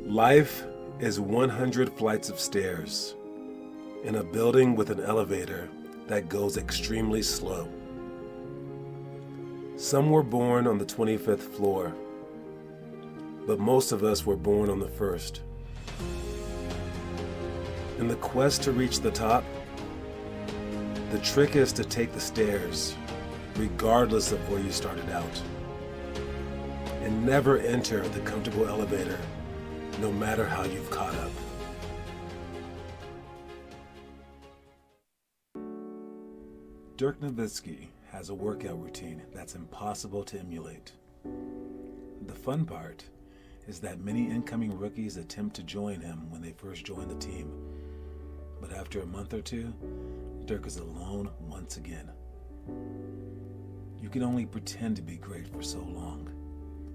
Life is 100 flights of stairs in a building with an elevator that goes extremely slow. Some were born on the 25th floor, but most of us were born on the first. In the quest to reach the top, the trick is to take the stairs, regardless of where you started out, and never enter the comfortable elevator, no matter how you've caught up. Dirk Nowitzki has a workout routine that's impossible to emulate. The fun part is that many incoming rookies attempt to join him when they first join the team. But after a month or two, Dirk is alone once again. You can only pretend to be great for so long.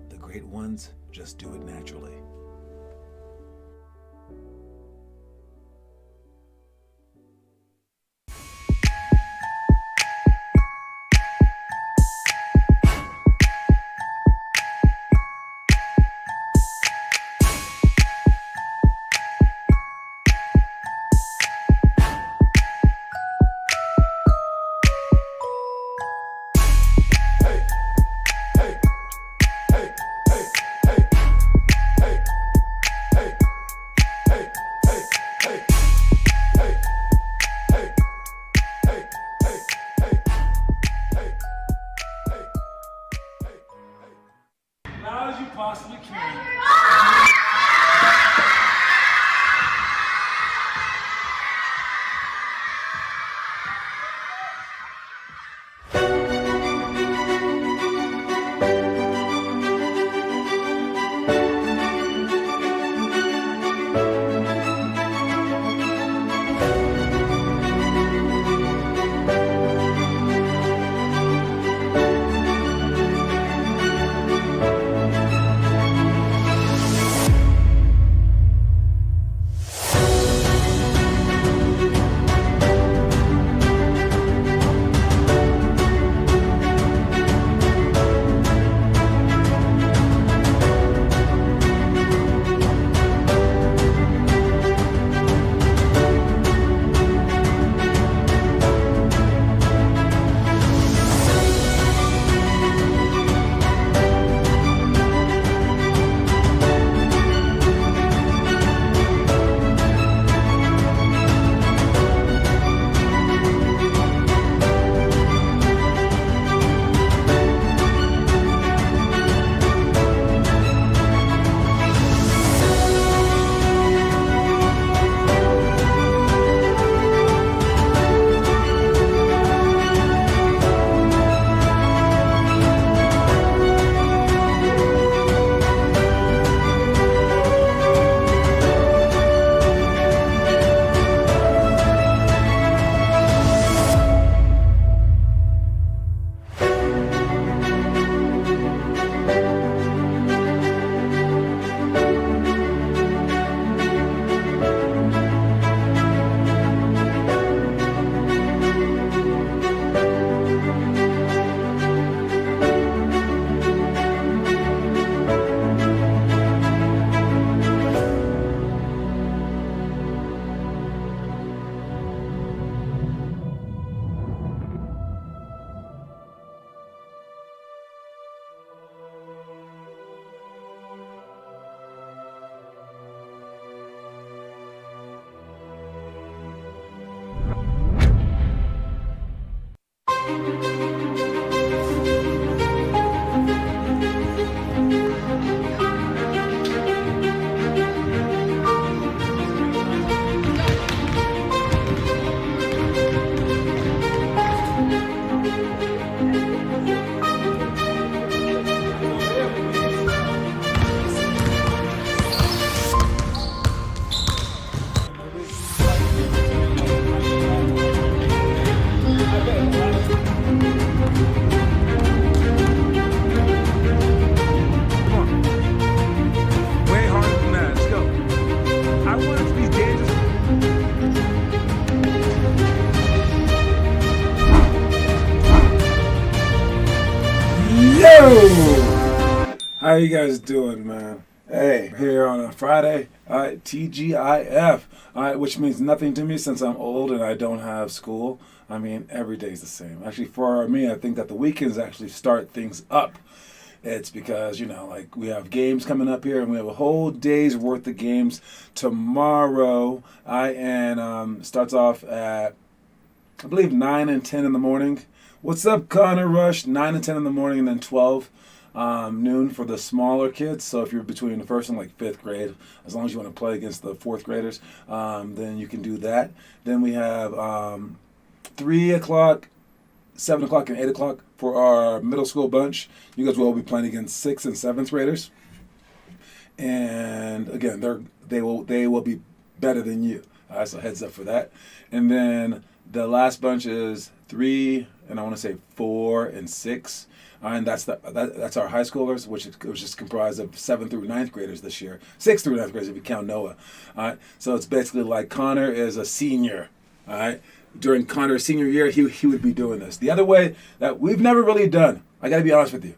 The great ones just do it naturally. Loud as you possibly can. How you guys doing, man? Hey, here on a Friday, TGIF, which means nothing to me since I'm old and I don't have school. I mean, every day's the same. Actually, for me, I think that the weekends actually start things up. It's because, like we have games coming up here and we have a whole day's worth of games tomorrow. And starts off at, I believe, 9 and 10 in the morning. What's up, Connor Rush? 9 and 10 in the morning and then 12 noon for the smaller kids. So if you're between the first and like fifth grade, as long as you want to play against the fourth graders, then you can do that. Then we have 3 o'clock, 7 o'clock, and 8 o'clock for our middle school bunch. You guys will be playing against 6th and 7th graders. And again, they will be better than you. So heads up for that. And then the last bunch is 3 and I want to say 4 and 6. And that's our high schoolers, which is comprised of 7th through 9th graders this year. 6th through 9th graders if you count Noah. All right, so it's basically like Connor is a senior. All right, during Connor's senior year, he would be doing this. The other way that we've never really done, I got to be honest with you,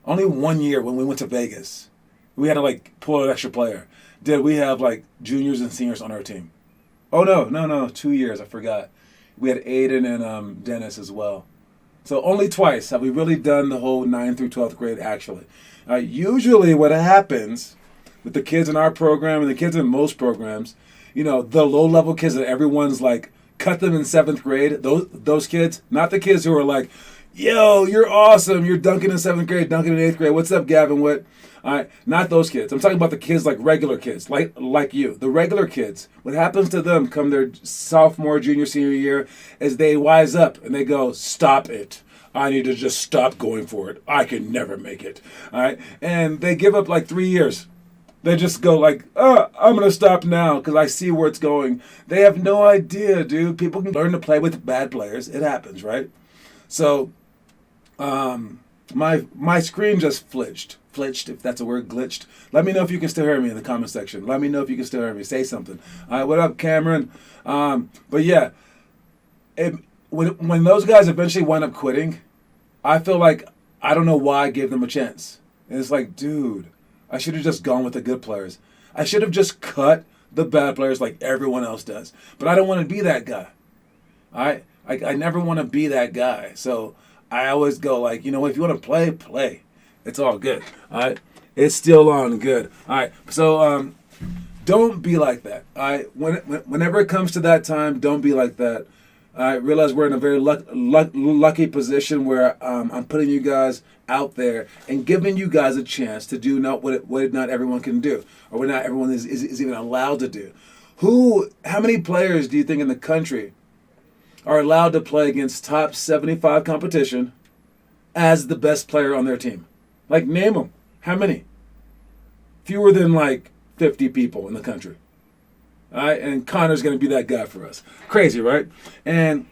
only one year when we went to Vegas, we had to like pull an extra player. Did we have like juniors and seniors on our team? Oh no, 2 years, I forgot. We had Aiden and Dennis as well. So only twice have we really done the whole 9th through 12th grade actually. Usually what happens with the kids in our program and the kids in most programs, the low-level kids that everyone's like, cut them in 7th grade, those kids, not the kids who are like, yo, you're awesome, you're dunking in 7th grade, dunking in 8th grade, what's up, Gavin, what? All right, not those kids. I'm talking about the kids like regular kids, like you. The regular kids, what happens to them come their sophomore, junior, senior year is they wise up and they go, stop it. I need to just stop going for it. I can never make it. All right, and they give up like 3 years. They just go like, I'm going to stop now because I see where it's going. They have no idea, dude. People can learn to play with bad players. It happens, right? So my screen just flinched, if that's a word, glitched. Let me know if you can still hear me in the comment section. Let me know if you can still hear me. Say something. All right, what up, Cameron? But yeah, when those guys eventually wind up quitting, I feel like I don't know why I gave them a chance. And it's like, dude, I should have just gone with the good players. I should have just cut the bad players like everyone else does. But I don't want to be that guy. All right? I never want to be that guy. So I always go like, if you want to play, play. It's all good. All right? It's still on good. All right? So don't be like that. All right? Whenever it comes to that time, don't be like that. I realize we're in a very lucky position where I'm putting you guys out there and giving you guys a chance to do what not everyone can do, or what not everyone is even allowed to do. How many players do you think in the country are allowed to play against top 75 competition as the best player on their team? Like, name them. How many? Fewer than like 50 people in the country. All right, and Connor's going to be that guy for us. Crazy, right? And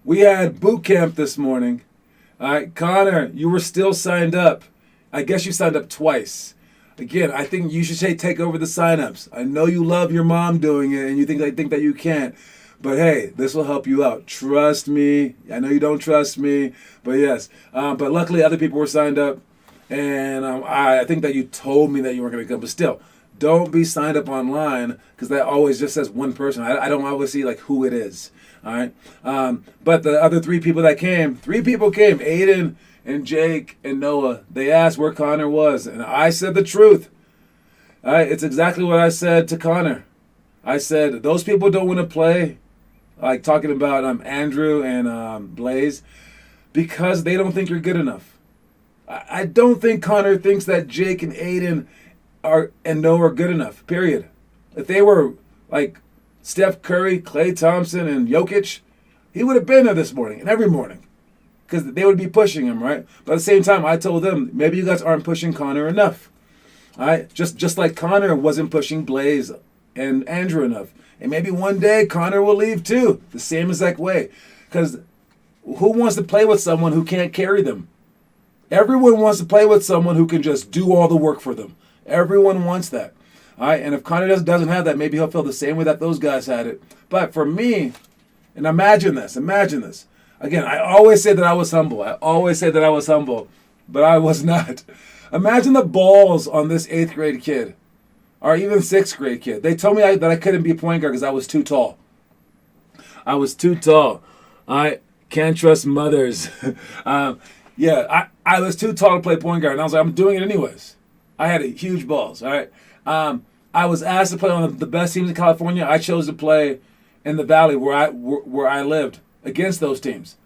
we had boot camp this morning. All right, Connor, you were still signed up. I guess you signed up twice. Again, I think you should take over the signups. I know you love your mom doing it, and you think that you can't. But hey, this will help you out. Trust me. I know you don't trust me, but yes. But luckily, other people were signed up, and I think that you told me that you weren't going to come. But still, don't be signed up online because that always just says one person. I don't always see like who it is. All right. But the other 3 people that came, 3 people came, Aiden and Jake and Noah. They asked where Connor was, and I said the truth. All right. It's exactly what I said to Connor. I said, those people don't want to play, like talking about Andrew and Blaze, because they don't think you're good enough. I don't think Connor thinks that Jake and Aiden and Noah are good enough, period. If they were like Steph Curry, Klay Thompson, and Jokic, he would have been there this morning and every morning because they would be pushing him, right? But at the same time, I told them, maybe you guys aren't pushing Connor enough. All right? Just like Connor wasn't pushing Blaze and Andrew enough. And maybe one day Connor will leave too, the same exact way. Because who wants to play with someone who can't carry them? Everyone wants to play with someone who can just do all the work for them. Everyone wants that. All right, and if Connor doesn't have that, maybe he'll feel the same way that those guys had it. But for me, and imagine this. Again, I always say that I was humble. But I was not. Imagine the balls on this 8th grade kid, or even 6th grade kid. They told me that I couldn't be a point guard because I was too tall. I was too tall. I can't trust mothers. I was too tall to play point guard, and I was like, I'm doing it anyways. I had huge balls, all right? I was asked to play on the best teams in California. I chose to play in the Valley where I lived against those teams.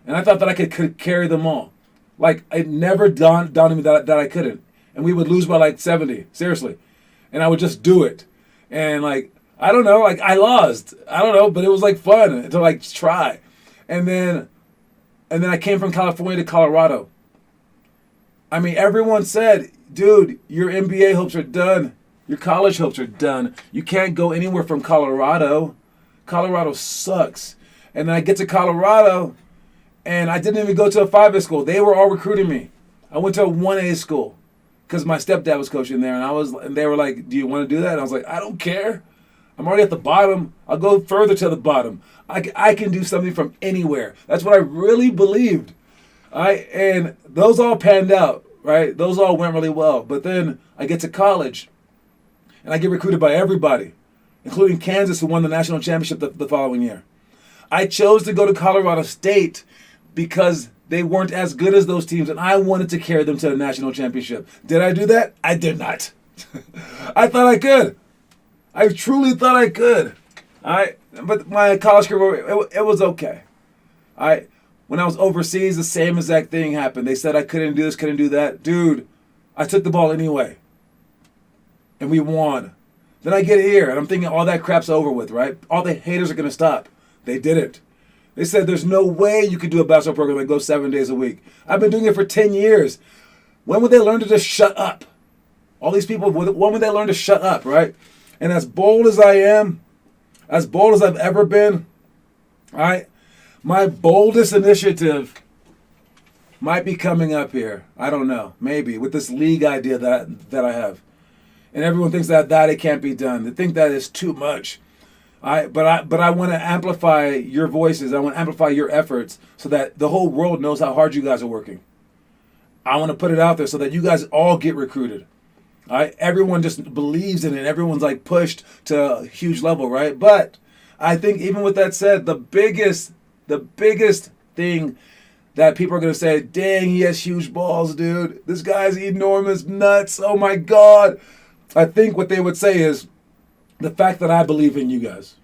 And I thought that I could carry them all. Like, it never dawned on me that I couldn't. And we would lose by like 70, seriously. And I would just do it. And like, I don't know, like I lost. I don't know, but it was like fun to like try. And then I came from California to Colorado. I mean, everyone said, dude, your NBA hopes are done. Your college hopes are done. You can't go anywhere from Colorado. Colorado sucks. And then I get to Colorado, and I didn't even go to a 5A school. They were all recruiting me. I went to a 1A school because my stepdad was coaching there, and they were like, do you want to do that? And I was like, I don't care. I'm already at the bottom. I'll go further to the bottom. I can do something from anywhere. That's what I really believed. And those all panned out, right? Those all went really well. But then I get to college, and I get recruited by everybody, including Kansas, who won the national championship the following year. I chose to go to Colorado State because they weren't as good as those teams, and I wanted to carry them to a national championship. Did I do that? I did not. I thought I could. I truly thought I could. But my college career, it was okay. When I was overseas, the same exact thing happened. They said I couldn't do this, couldn't do that. Dude, I took the ball anyway. And we won. Then I get here, and I'm thinking all that crap's over with, right? All the haters are going to stop. They didn't. They said there's no way you could do a basketball program and go 7 days a week. I've been doing it for 10 years. When would they learn to just shut up? All these people, when would they learn to shut up, right? And as bold as I am, as bold as I've ever been, my boldest initiative might be coming up here. I don't know, maybe, with this league idea that I have. And everyone thinks that it can't be done. They think that is too much. But I want to amplify your voices. I want to amplify your efforts so that the whole world knows how hard you guys are working. I want to put it out there so that you guys all get recruited. Everyone just believes in it. Everyone's like pushed to a huge level, right? But I think even with that said, the biggest thing that people are going to say, dang, he has huge balls, dude. This guy's enormous nuts. Oh my God. I think what they would say is the fact that I believe in you guys.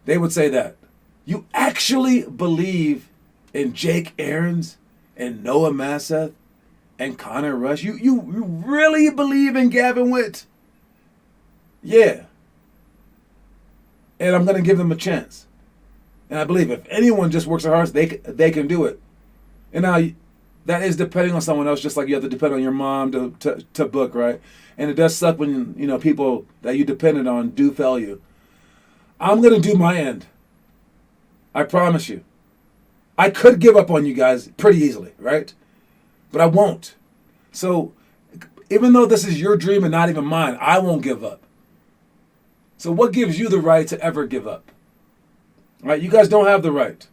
They would say that. You actually believe in Jake Aarons and Noah Masseth and Connor Rush? You really believe in Gavin Witt? Yeah. And I'm going to give them a chance. And I believe if anyone just works hard, they can do it. And now that is depending on someone else, just like you have to depend on your mom to book, right? And it does suck when, people that you depended on do fail you. I'm going to do my end. I promise you. I could give up on you guys pretty easily, right? But I won't. So even though this is your dream and not even mine, I won't give up. So what gives you the right to ever give up? Right? You guys don't have the right.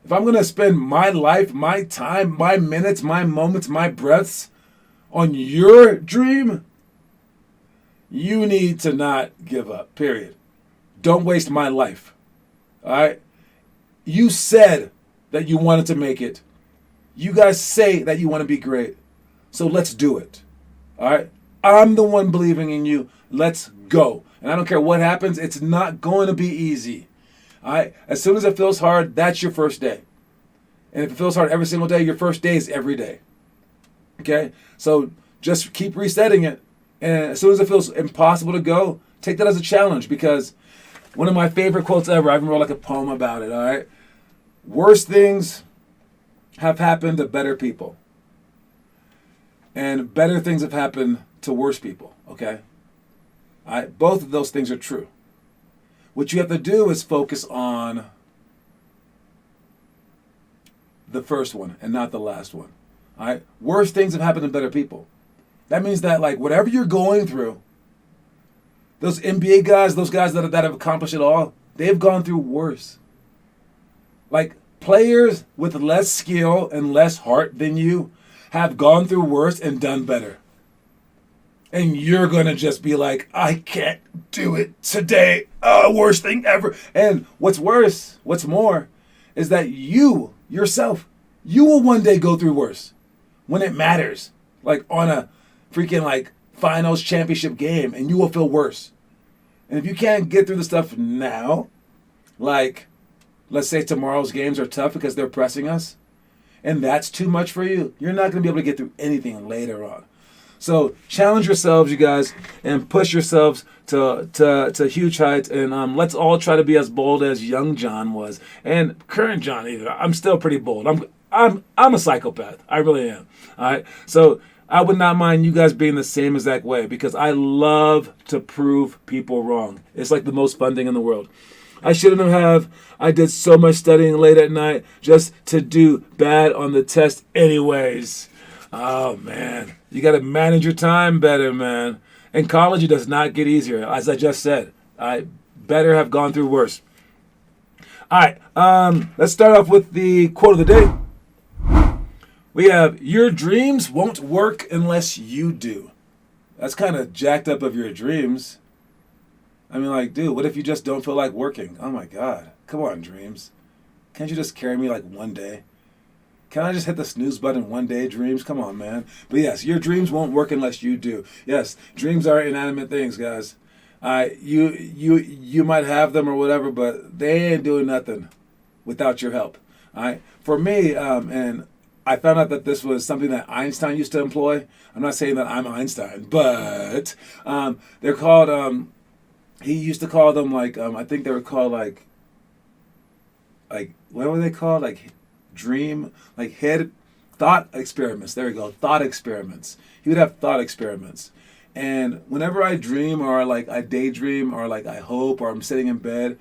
If I'm going to spend my life, my time, my minutes, my moments, my breaths on your dream, you need to not give up, period. Don't waste my life. All right? You said that you wanted to make it. You guys say that you want to be great. So let's do it. All right? I'm the one believing in you. Let's go. And I don't care what happens. It's not going to be easy. All right? As soon as it feels hard, that's your first day. And if it feels hard every single day, your first day is every day. Okay? So just keep resetting it. And as soon as it feels impossible to go, take that as a challenge, because one of my favorite quotes ever, I even wrote like a poem about it, all right? Worst things have happened to better people. And better things have happened to worse people, okay? All right? Both of those things are true. What you have to do is focus on the first one and not the last one, all right? Worse things have happened to better people. That means that, like, whatever you're going through, those NBA guys, those guys that have accomplished it all, they've gone through worse. Like, players with less skill and less heart than you, have gone through worse and done better. And you're going to just be like, I can't do it today. Oh, worst thing ever. And what's worse, what's more, is that you, yourself, you will one day go through worse when it matters. Like on a freaking like finals championship game, and you will feel worse. And if you can't get through the stuff now, like let's say tomorrow's games are tough because they're pressing us, and that's too much for you, you're not going to be able to get through anything later on. So challenge yourselves, you guys, and push yourselves to huge heights. And let's all try to be as bold as young John was, and current John either. I'm still pretty bold. I'm a psychopath. I really am. All right. So I would not mind you guys being the same exact way, because I love to prove people wrong. It's like the most fun thing in the world. I shouldn't have. I did so much studying late at night just to do bad on the test anyways. Oh, man. You got to manage your time better, man. In college, it does not get easier. As I just said, I better have gone through worse. All right. Let's start off with the quote of the day. We have, your dreams won't work unless you do. That's kind of jacked up of your dreams. I mean, like, dude, what if you just don't feel like working? Oh, my God. Come on, dreams. Can't you just carry me like one day? Can I just hit the snooze button one day, dreams? Come on, man. But yes, your dreams won't work unless you do. Yes, dreams are inanimate things, guys. You might have them or whatever, but they ain't doing nothing without your help. All right. For me, and I found out that this was something that Einstein used to employ. I'm not saying that I'm Einstein, but they're called. He used to call them like I think they were called like what were they called, like dream, like head thought experiments. There we go, thought experiments. He would have thought experiments. And whenever I dream or like I daydream or like I hope or I'm sitting in bed,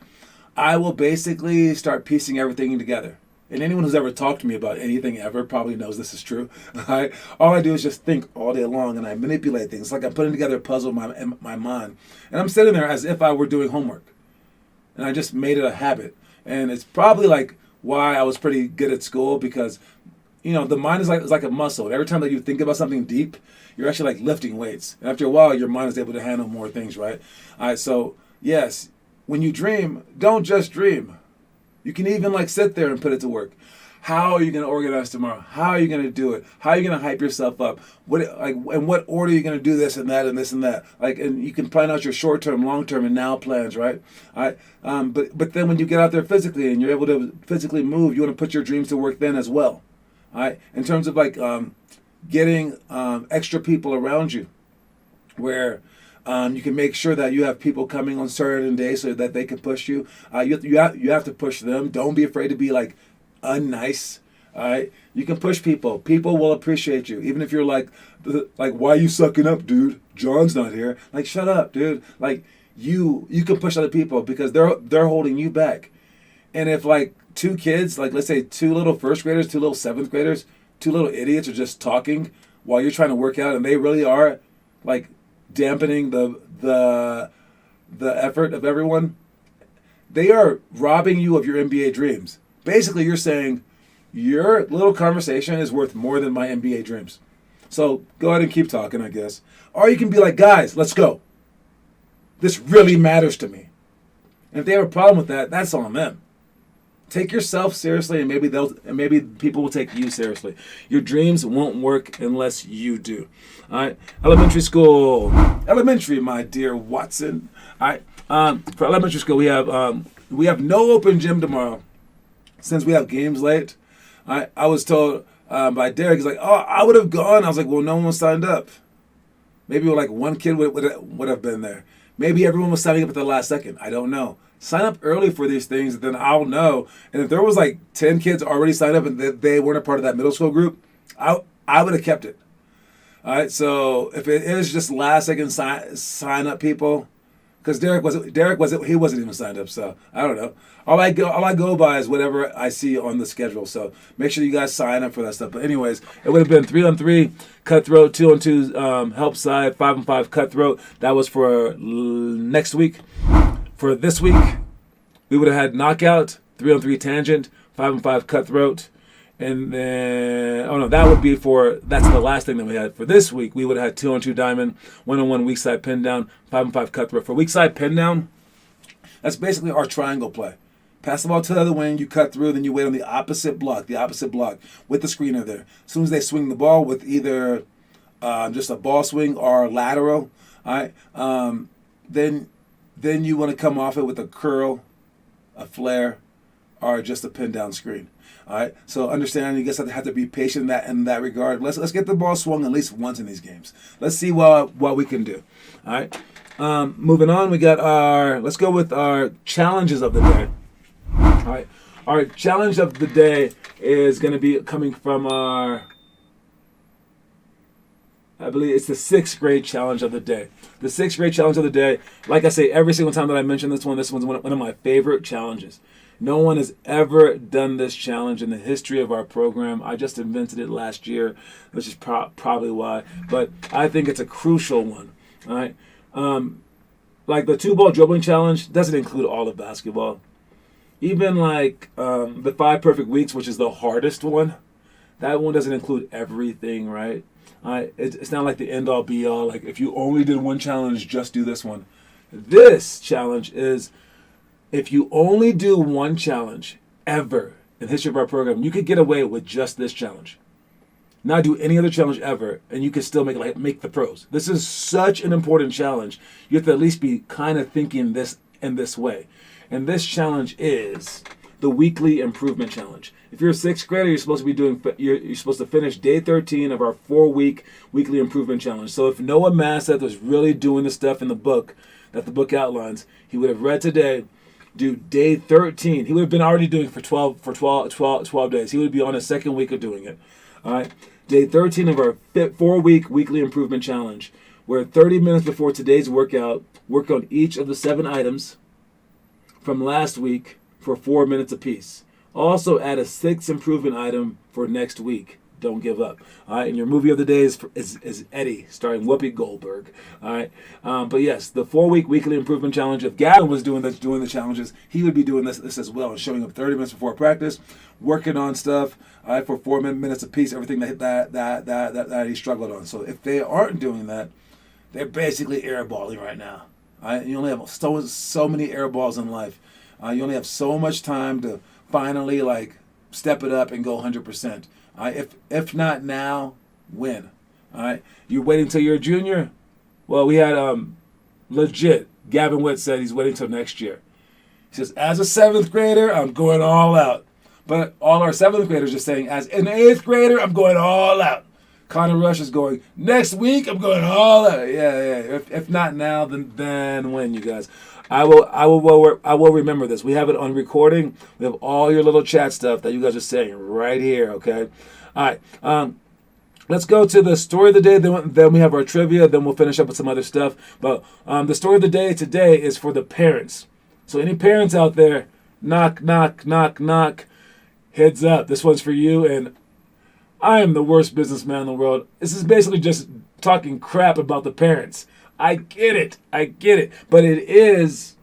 I will basically start piecing everything together. And anyone who's ever talked to me about anything ever probably knows this is true. Right? All I do is just think all day long, and I manipulate things. It's like I'm putting together a puzzle in my mind. And I'm sitting there as if I were doing homework. And I just made it a habit. And it's probably like why I was pretty good at school, because the mind is like a muscle. And every time that you think about something deep, you're actually like lifting weights. And after a while, your mind is able to handle more things, right? All right, so yes, when you dream, don't just dream. You can even like sit there and put it to work. How are you going to organize tomorrow? How are you going to do it? How are you going to hype yourself up? In what order are you going to do this and that and this and that? And you can plan out your short term, long term, and now plans, right? All right. But then when you get out there physically and you're able to physically move, you want to put your dreams to work then as well. All right. In terms of getting extra people around you, where you can make sure that you have people coming on certain days so that they can push you. You have to push them. Don't be afraid to be like unnice. All right, you can push people. People will appreciate you, even if you're like why are you sucking up, dude? John's not here. Like, shut up, dude. Like you can push other people because they're holding you back. And if like two kids, like let's say two little first graders, two little seventh graders, two little idiots are just talking while you're trying to work out, and they really are like dampening the effort of everyone, they are robbing you of your NBA dreams. Basically, you're saying your little conversation is worth more than my NBA dreams. So go ahead and keep talking, I guess. Or you can be like, guys, let's go. This really matters to me. And if they have a problem with that, that's on them. Take yourself seriously, and maybe people will take you seriously. Your dreams won't work unless you do. All right, elementary, my dear Watson. All right, for elementary school, we have no open gym tomorrow, since we have games late. I was told by Derek, he's like, oh, I would have gone. I was like, well, no one was signed up. Maybe like one kid would have been there. Maybe everyone was signing up at the last second. I don't know. Sign up early for these things, then I'll know. And if there was like 10 kids already signed up and they weren't a part of that middle school group, I would have kept it. All right, so if it is just last second sign up people, because Derek wasn't even signed up, so I don't know. All I go by is whatever I see on the schedule. So make sure you guys sign up for that stuff. But anyways, it would have been 3-on-3 cutthroat, 2-on-2 help side, 5-on-5 cutthroat. That was for next week. For this week, we would have had knockout, 3-on-3 tangent, 5-on-5 cutthroat, And then, oh no, that's the last thing that we had for this week. We would have had 2-on-2 diamond, 1-on-1 weak side pin down, 5-on-5 cutthroat. For weak side pin down, that's basically our triangle play. Pass the ball to the other wing, you cut through, then you wait on the opposite block with the screener there. As soon as they swing the ball with either just a ball swing or lateral, all right, then you want to come off it with a curl, a flare, or just a pin down screen. All right, so understand you guys have to be patient in that regard. Let's get the ball swung at least once in these games. Let's see what we can do. All right, moving on, let's go with our challenges of the day. All right, our challenge of the day is going to be coming from I believe it's the 6th grade challenge of the day. The 6th grade challenge of the day, like I say every single time that I mention this one's one of my favorite challenges. No one has ever done this challenge in the history of our program. I just invented it last year, which is probably why. But I think it's a crucial one. All right, like the 2-ball dribbling challenge doesn't include all of basketball. Even like the 5 perfect weeks, which is the hardest one, that one doesn't include everything, right? It's not like the end-all, be-all. Like if you only did one challenge, just do this one. This challenge is, if you only do one challenge ever in the history of our program, you could get away with just this challenge. Not do any other challenge ever, and you can still make the pros. This is such an important challenge. You have to at least be kind of thinking this in this way. And this challenge is the weekly improvement challenge. If you're a 6th grader, you're supposed to finish day 13 of our 4-week weekly improvement challenge. So if Noah Masseth was really doing the stuff in the book that the book outlines, he would have read today, do day 13. He would have been already doing for 12 days. He would be on his 2nd week of doing it. All right. Day 13 of our 4-week weekly improvement challenge, where 30 minutes before today's workout, work on each of the 7 items from last week for 4 minutes apiece. Also add a 6th improvement item for next week. Don't give up. All right, and your movie of the day is Eddie, starring Whoopi Goldberg. All right, but yes, the 4-week weekly improvement challenge. If Gavin was doing the challenges, he would be doing this as well, and showing up 30 minutes before practice, working on stuff. All right, for 4 minutes apiece, everything that he struggled on. So if they aren't doing that, they're basically airballing right now. All right, you only have so many airballs in life. You only have so much time to finally step it up and go 100%. If not now, when? All right, you're waiting till you're a junior. Well, we had legit. Gavin Witt said he's waiting till next year. He says, as a 7th grader, I'm going all out. But all our 7th graders are saying, as an 8th grader, I'm going all out. Connor Rush is going, next week, I'm going all out. Yeah. If not now, then when, you guys? I will remember this. We have it on recording. We have all your little chat stuff that you guys are saying right here, okay? All right. Let's go to the story of the day. Then we have our trivia. Then we'll finish up with some other stuff. But the story of the day today is for the parents. So any parents out there, knock, knock, knock, knock. Heads up. This one's for you. And I am the worst businessman in the world. This is basically just talking crap about the parents. I get it. But it is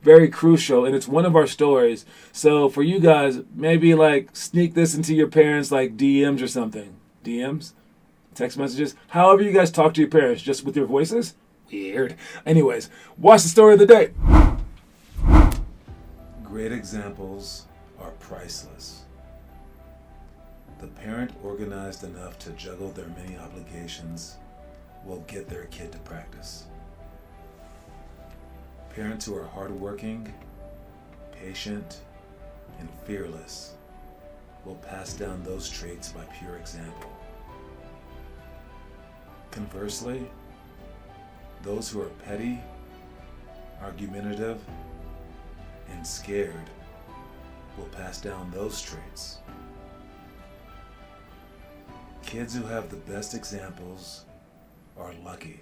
very crucial, and it's one of our stories. So for you guys, maybe sneak this into your parents' DMs or something. DMs? Text messages? However you guys talk to your parents, just with your voices? Weird. Anyways, watch the story of the day. Great examples are priceless. The parent organized enough to juggle their many obligations will get their kid to practice. Parents who are hardworking, patient, and fearless will pass down those traits by pure example. Conversely, those who are petty, argumentative, and scared will pass down those traits. Kids who have the best examples are lucky.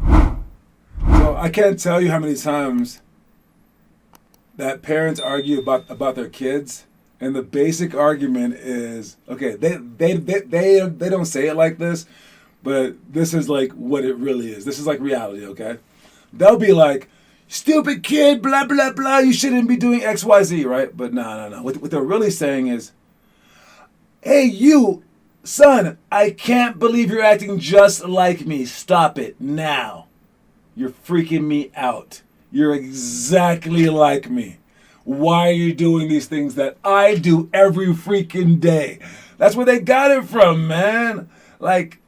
So I can't tell you how many times that parents argue about their kids, and the basic argument is, okay, they don't say it like this, but this is what it really is. This is reality, okay? They'll be like, stupid kid, blah, blah, blah, you shouldn't be doing X, Y, Z, right? But no. What they're really saying is, hey, you, son, I can't believe you're acting just like me. Stop it now. You're freaking me out. You're exactly like me. Why are you doing these things that I do every freaking day? That's where they got it from, man. Like,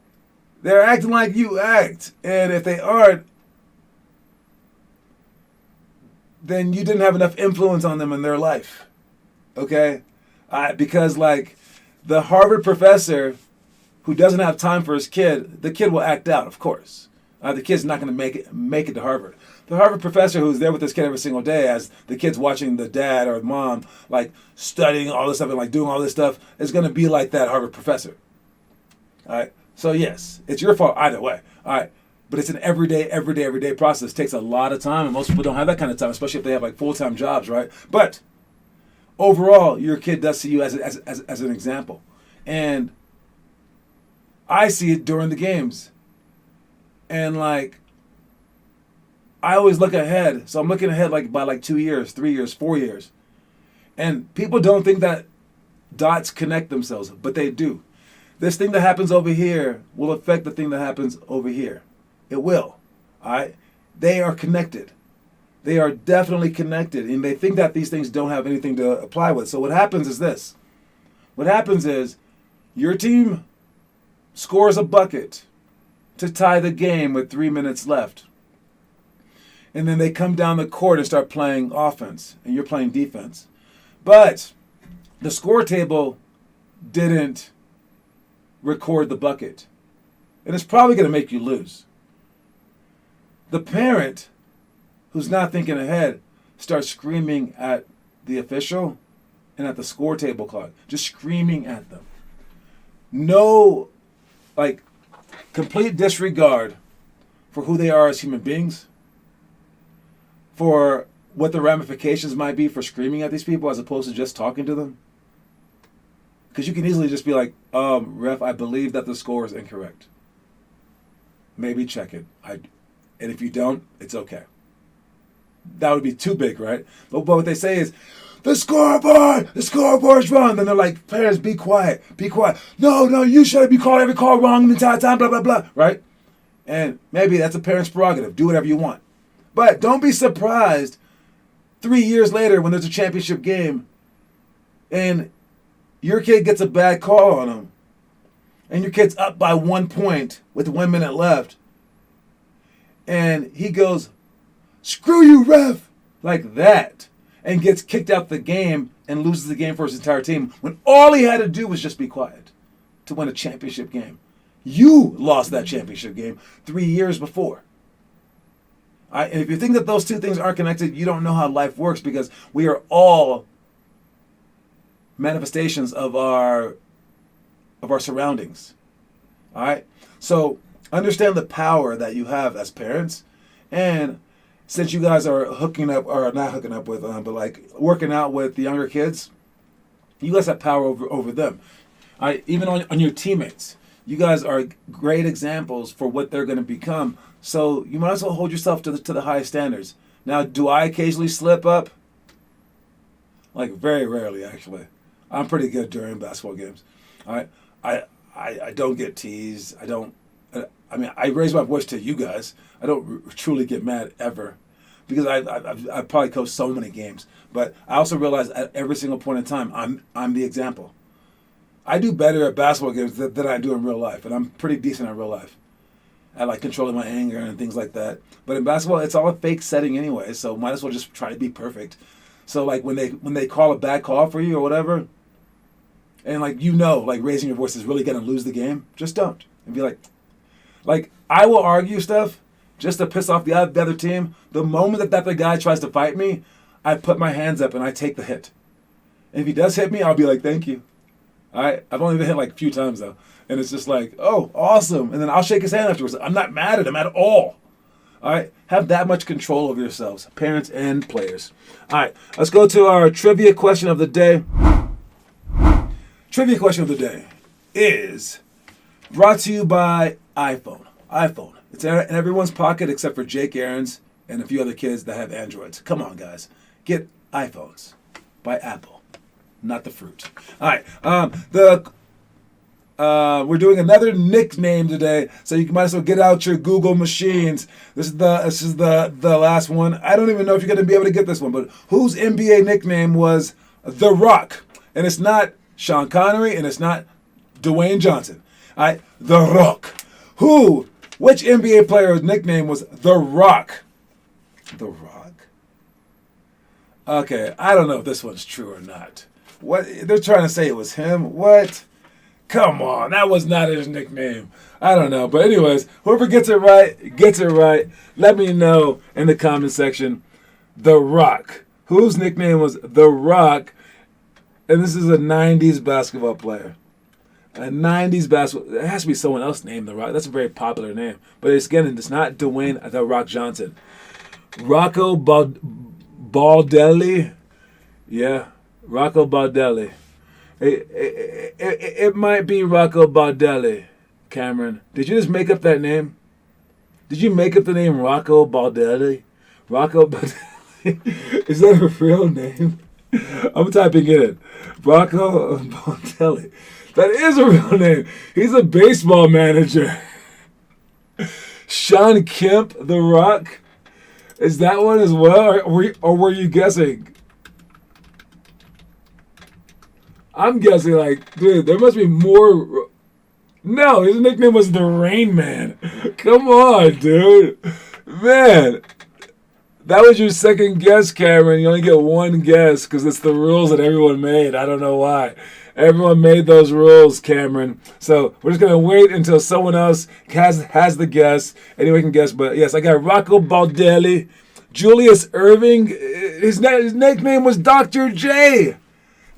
they're acting like you act. And if they aren't, then you didn't have enough influence on them in their life. Okay? Because, like, the Harvard professor who doesn't have time for his kid, the kid will act out, of course. The kid's not going to make it to Harvard. The Harvard professor who's there with this kid every single day as the kid's watching the dad or mom, like, studying all this stuff and, like, doing all this stuff, is going to be like that Harvard professor. All right? So, yes, it's your fault either way. All right? But it's an everyday process. It takes a lot of time, and most people don't have that kind of time, especially if they have, like, full-time jobs, right? But overall, your kid does see you as an example. And I see it during the games. And, like, I always look ahead. So I'm looking ahead, like, by, like, 2 years, 3 years, 4 years. And people don't think that dots connect themselves, but they do. This thing that happens over here will affect the thing that happens over here. It will. All right? They are connected. They are definitely connected. And they think that these things don't have anything to apply with. So what happens is this. What happens is your team scores a bucket to tie the game with 3 minutes left. And then they come down the court and start playing offense, and you're playing defense. But the score table didn't record the bucket. And it's probably going to make you lose. The parent who's not thinking ahead starts screaming at the official and at the score table clock, just screaming at them. No, like, complete disregard for who they are as human beings, for what the ramifications might be for screaming at these people as opposed to just talking to them. Because you can easily just be like, ref, I believe that the score is incorrect. Maybe check it. And if you don't, it's okay. That would be too big, right? But what they say is, the scoreboard's wrong. Then they're like, players, be quiet. No, you shouldn't be calling every call wrong the entire time, blah, blah, blah, right? And maybe that's a parent's prerogative. Do whatever you want. But don't be surprised 3 years later when there's a championship game and your kid gets a bad call on him and your kid's up by 1 point with 1 minute left and he goes, screw you, ref, like that, and gets kicked out the game and loses the game for his entire team when all he had to do was just be quiet to win a championship game. You lost that championship game 3 years before. And if you think that those two things aren't connected, you don't know how life works, because we are all manifestations of our surroundings. All right? So understand the power that you have as parents. And since you guys are hooking up, or not hooking up with, but like working out with the younger kids, you guys have power over them. All right? Even on your teammates. You guys are great examples for what they're going to become. So you might as well hold yourself to the highest standards. Now, do I occasionally slip up? Like, very rarely, actually. I'm pretty good during basketball games. All right? I don't get teased. I raise my voice to you guys. I don't truly get mad ever, because I've probably coached so many games. But I also realize at every single point in time, I'm the example. I do better at basketball games than I do in real life, and I'm pretty decent in real life at like controlling my anger and things like that. But in basketball, it's all a fake setting anyway, so might as well just try to be perfect. So like when they call a bad call for you or whatever, and like like raising your voice is really gonna lose the game, just don't. And be like I will argue stuff just to piss off the other team. The moment that the guy tries to fight me, I put my hands up and I take the hit. And if he does hit me, I'll be like, thank you. All right? I've only been hit like a few times though. And it's just like, oh, awesome. And then I'll shake his hand afterwards. I'm not mad at him at all. All right? Have that much control over yourselves, parents and players. All right, let's go to our trivia question of the day. Trivia question of the day is brought to you by iPhone. It's in everyone's pocket except for Jake Aaron's and a few other kids that have Androids. Come on, guys. Get iPhones by Apple, not the fruit. All right. We're doing another nickname today, so you might as well get out your Google machines. This is the last one. I don't even know if you're going to be able to get this one, but whose NBA nickname was The Rock? And it's not Sean Connery, and it's not Dwayne Johnson. All right, The Rock. Which NBA player's nickname was The Rock? The Rock? Okay, I don't know if this one's true or not. What? They're trying to say it was him? What? Come on, that was not his nickname. I don't know. But anyways, whoever gets it right, gets it right. Let me know in the comment section. The Rock. Whose nickname was The Rock? And this is a 90s basketball player. A 90s basketball. There has to be someone else named The Rock. That's a very popular name. But it's not Dwayne The Rock Johnson. Rocco Baldelli. Yeah, Rocco Baldelli. It might be Rocco Baldelli, Cameron. Did you just make up that name? Did you make up the name Rocco Baldelli? Rocco Baldelli? Is that a real name? I'm typing it in. Rocco Baldelli. That is a real name. He's a baseball manager. Sean Kemp, The Rock. Is that one as well? Or were you guessing? I'm guessing, like, dude, there must be more. No, his nickname was the Rain Man. Come on, dude. Man, that was your second guess, Cameron. You only get one guess because it's the rules that everyone made. I don't know why. Everyone made those rules, Cameron. So we're just going to wait until someone else has the guess. Anyone can guess. But, yes, I got Rocco Baldelli. Julius Irving. His nickname was Dr. J.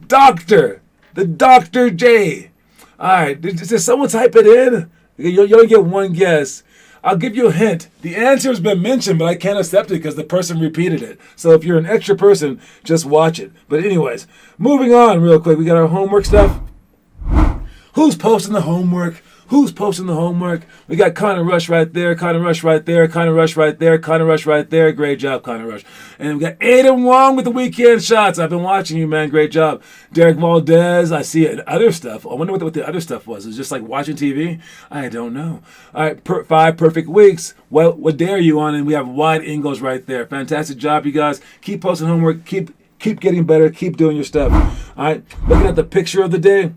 Doctor. The Dr. J. All right. Did someone type it in? You only get one guess. I'll give you a hint. The answer has been mentioned, but I can't accept it because the person repeated it. So if you're an extra person, just watch it. But anyways, moving on real quick. We got our homework stuff. Who's posting the homework? Who's posting the homework? We got Connor Rush right there, Connor Rush right there, Connor Rush right there, Connor Rush right there. Great job, Connor Rush. And we got Aiden Wong with the weekend shots. I've been watching you, man. Great job. Derek Valdez, I see it. Other stuff. I wonder what the other stuff was. It was just like watching TV? I don't know. All right, 5 perfect weeks. What day are you on? And we have wide angles right there. Fantastic job, you guys. Keep posting homework. Keep getting better. Keep doing your stuff. All right, looking at the picture of the day.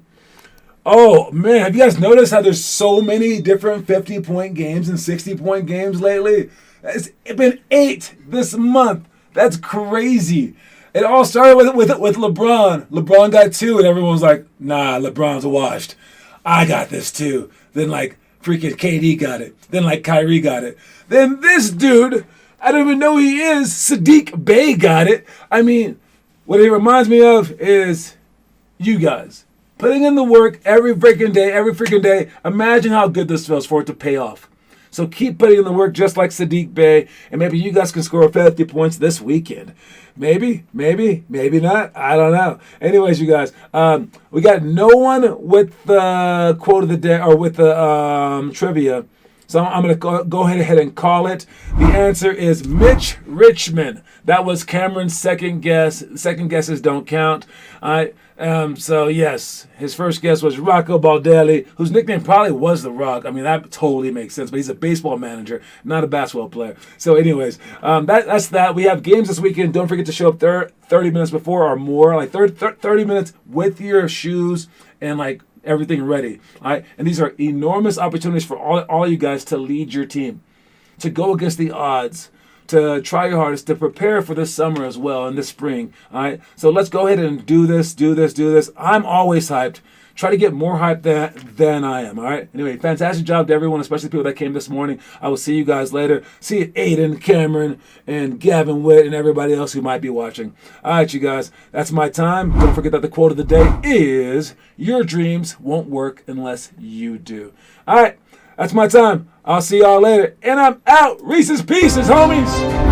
Oh, man, have you guys noticed how there's so many different 50-point games and 60-point games lately? It's been 8 this month. That's crazy. It all started with LeBron. LeBron got 2, and everyone was like, nah, LeBron's washed. I got this too. Then, like, freaking KD got it. Then, like, Kyrie got it. Then this dude, I don't even know who he is, Sadiq Bey got it. I mean, what it reminds me of is you guys. Putting in the work every freaking day. Imagine how good this feels for it to pay off. So keep putting in the work just like Sadiq Bey, and maybe you guys can score 50 points this weekend. Maybe not. I don't know. Anyways, you guys, we got no one with the quote of the day or with the trivia. So I'm going to go ahead and call it. The answer is Mitch Richmond. That was Cameron's second guess. Second guesses don't count. All right. So, yes, his first guess was Rocco Baldelli, whose nickname probably was The Rock. I mean, that totally makes sense, but he's a baseball manager, not a basketball player. So, anyways, that's that. We have games this weekend. Don't forget to show up 30 minutes before or more, like 30 minutes with your shoes and, like, everything ready. All right? And these are enormous opportunities for all you guys to lead your team, to go against the odds, to try your hardest, to prepare for this summer as well and this spring. All right, so let's go ahead and do this. I'm always hyped. Try to get more hyped than I am. All right. Anyway, fantastic job to everyone, especially people that came this morning. I will see you guys later. See you, Aiden, Cameron, and Gavin Witt, and everybody else who might be watching. All right, you guys. That's my time. Don't forget that the quote of the day is, "Your dreams won't work unless you do." All right. That's my time. I'll see y'all later. And I'm out. Reese's Pieces, homies.